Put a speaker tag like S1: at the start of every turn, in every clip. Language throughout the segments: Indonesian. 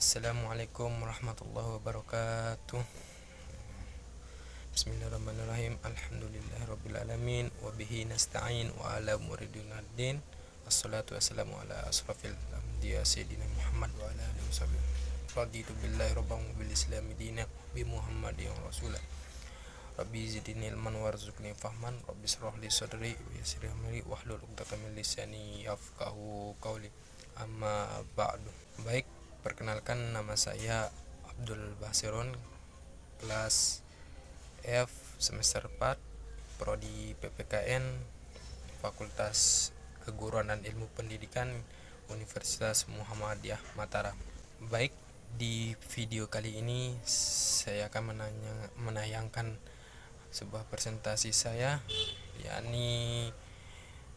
S1: Assalamualaikum warahmatullahi wabarakatuh. Bismillahirrahmanirrahim. Alhamdulillahirrabbilalamin. Wabihi nasta'in wa ala muridunaddin. Assalatu wassalamu ala asrafil anbiya sayyidina Muhammad wa ala alihi wasallam. Raditu billahi rabban wa bil islami dinan bi Muhammadin rasulah. Rabbi zidni ilman warzuqni fahman. Rabbi shrah li sadri wa yassir li amri wahlul 'uqdatam min lisani yafqahu qawli. Amma ba'du. Baik, perkenalkan, nama saya Abdul Basirun, kelas F semester 4, prodi PPKN, Fakultas Keguruan dan Ilmu Pendidikan, Universitas Muhammadiyah Mataram. Baik, di video kali ini saya akan menayangkan sebuah presentasi saya, yakni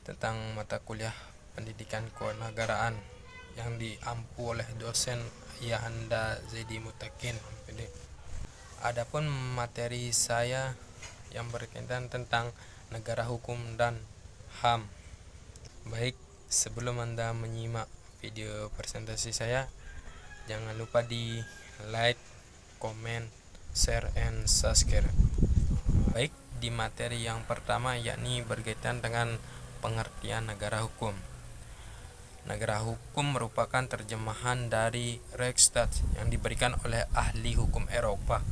S1: tentang mata kuliah Pendidikan Kewarganegaraan yang diampu oleh dosen Yahanda Zaidi Mutakin, MPD. Adapun materi saya yang berkaitan tentang negara hukum dan HAM. Baik, sebelum Anda menyimak video presentasi saya, jangan lupa di like, comment, share, and subscribe. Baik, di materi yang pertama yakni berkaitan dengan pengertian negara hukum. Negara hukum merupakan terjemahan dari Rechtsstaat yang diberikan oleh ahli hukum Eropa,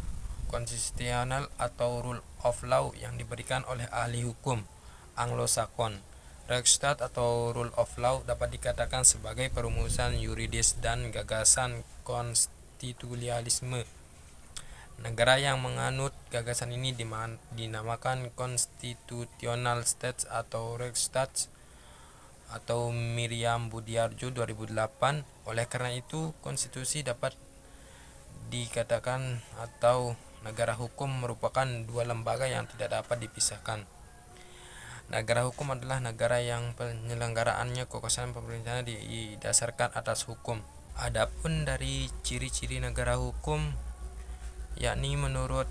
S1: konstitusional atau rule of law yang diberikan oleh ahli hukum Anglo-Saxon. Rechtsstaat atau rule of law dapat dikatakan sebagai perumusan yuridis dan gagasan konstitusionalisme. Negara yang menganut gagasan ini dinamakan constitutional states atau Rechtsstaat, atau Miriam Budiarjo 2008. Oleh karena itu, konstitusi dapat dikatakan atau negara hukum merupakan dua lembaga yang tidak dapat dipisahkan. Negara hukum adalah negara yang penyelenggaraannya kekuasaan pemerintahnya didasarkan atas hukum. Adapun dari ciri-ciri negara hukum, yakni menurut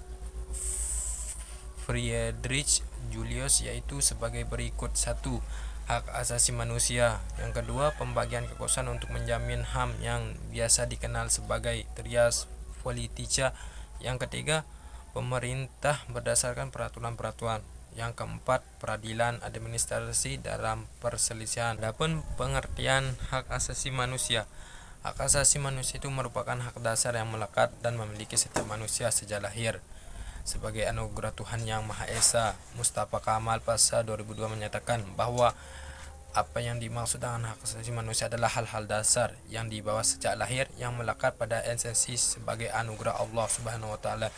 S1: Friedrich Julius yaitu sebagai berikut: 1. Hak asasi manusia. Yang kedua, pembagian kekuasaan untuk menjamin HAM yang biasa dikenal sebagai trias politica. Yang ketiga, pemerintah berdasarkan peraturan-peraturan. Yang keempat, peradilan administrasi dalam perselisihan. Adapun pengertian hak asasi manusia. Hak asasi manusia itu merupakan hak dasar yang melekat dan memiliki setiap manusia sejak lahir sebagai anugerah Tuhan Yang Maha Esa. Mustafa Kamal Pasha 2002 menyatakan bahwa apa yang dimaksud dengan hak asasi manusia adalah hal-hal dasar yang dibawa sejak lahir yang melekat pada esensi sebagai anugerah Allah Subhanahu wa taala.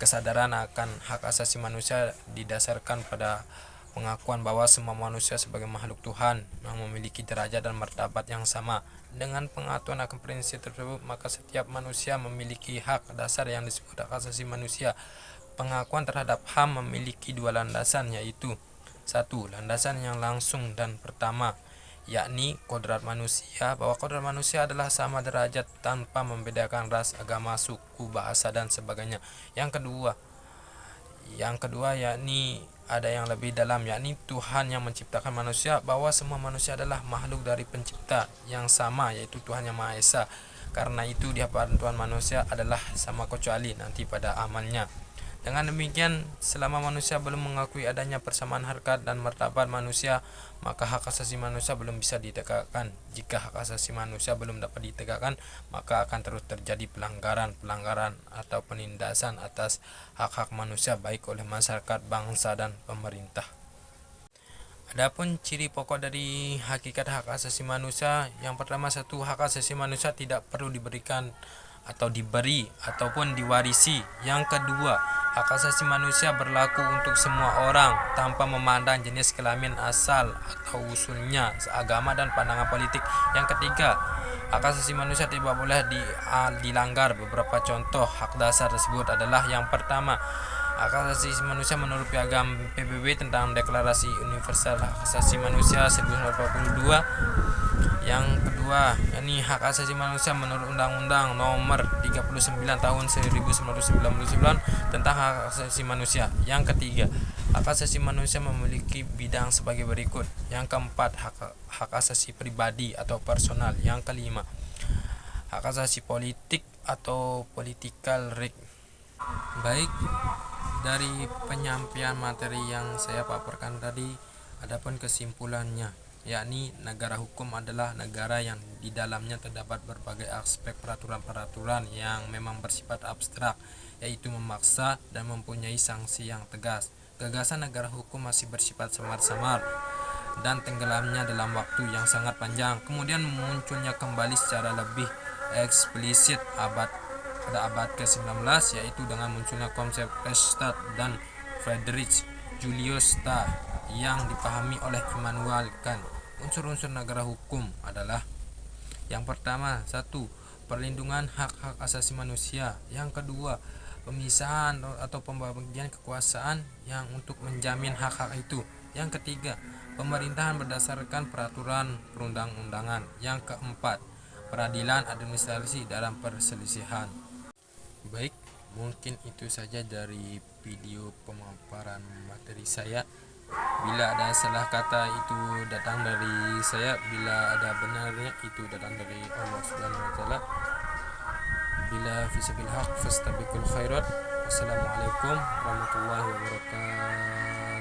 S1: Kesadaran akan hak asasi manusia didasarkan pada pengakuan bahwa semua manusia sebagai makhluk Tuhan yang memiliki derajat dan martabat yang sama. Dengan pengetahuan akan prinsip tersebut, maka setiap manusia memiliki hak dasar yang disebut hak asasi manusia. Pengakuan terhadap HAM memiliki dua landasan, yaitu: 1. Landasan yang langsung dan pertama, yakni kodrat manusia, bahwa kodrat manusia adalah sama derajat tanpa membedakan ras, agama, suku, bahasa, dan sebagainya. Yang kedua yakni ada yang lebih dalam, yakni Tuhan yang menciptakan manusia, bahwa semua manusia adalah makhluk dari pencipta yang sama, yaitu Tuhan Yang Maha Esa. Karena itu di hadapan Tuhan manusia adalah sama kecuali nanti pada amalnya. Dengan demikian, selama manusia belum mengakui adanya persamaan harkat dan martabat manusia, maka hak asasi manusia belum bisa ditegakkan. Jika hak asasi manusia belum dapat ditegakkan, maka akan terus terjadi pelanggaran atau penindasan atas hak-hak manusia baik oleh masyarakat, bangsa, dan pemerintah. Adapun ciri pokok dari hakikat hak asasi manusia, yang pertama, 1. Hak asasi manusia tidak perlu diberikan atau diberi ataupun diwarisi. Yang kedua, hak asasi manusia berlaku untuk semua orang tanpa memandang jenis kelamin, asal atau usulnya, agama, dan pandangan politik. Yang ketiga, hak asasi manusia tidak boleh dilanggar. Beberapa contoh hak dasar tersebut adalah: yang pertama, hak asasi manusia menurut Piagam PBB tentang Deklarasi Universal Hak Asasi Manusia 1942. Yang kedua, yakni hak asasi manusia menurut Undang-Undang Nomor 39 Tahun 1999 tentang hak asasi manusia. Yang ketiga, hak asasi manusia memiliki bidang sebagai berikut. Yang keempat, hak asasi pribadi atau personal. Yang kelima, hak asasi politik atau political right. Baik, dari penyampaian materi yang saya paparkan tadi, adapun kesimpulannya, yakni negara hukum adalah negara yang di dalamnya terdapat berbagai aspek peraturan-peraturan yang memang bersifat abstrak, yaitu memaksa dan mempunyai sanksi yang tegas. Gagasan negara hukum masih bersifat samar-samar dan tenggelamnya dalam waktu yang sangat panjang. Kemudian munculnya kembali secara lebih eksplisit pada abad ke-19, yaitu dengan munculnya konsep Rechtsstaat dan Friedrich Julius Stahl yang dipahami oleh Immanuel Kant. Unsur-unsur negara hukum adalah: yang pertama, 1. Perlindungan hak-hak asasi manusia. Yang kedua, pemisahan atau pembagian kekuasaan yang untuk menjamin hak-hak itu. Yang ketiga, pemerintahan berdasarkan peraturan perundang-undangan. Yang keempat, peradilan administrasi dalam perselisihan. Baik, mungkin itu saja dari video pemaparan materi saya. Bila ada salah kata itu datang dari saya, bila ada benarnya itu datang dari Allah Subhanahu wa taala. Bila fisabil haq fastabiqul khairat. Wassalamualaikum warahmatullahi wabarakatuh.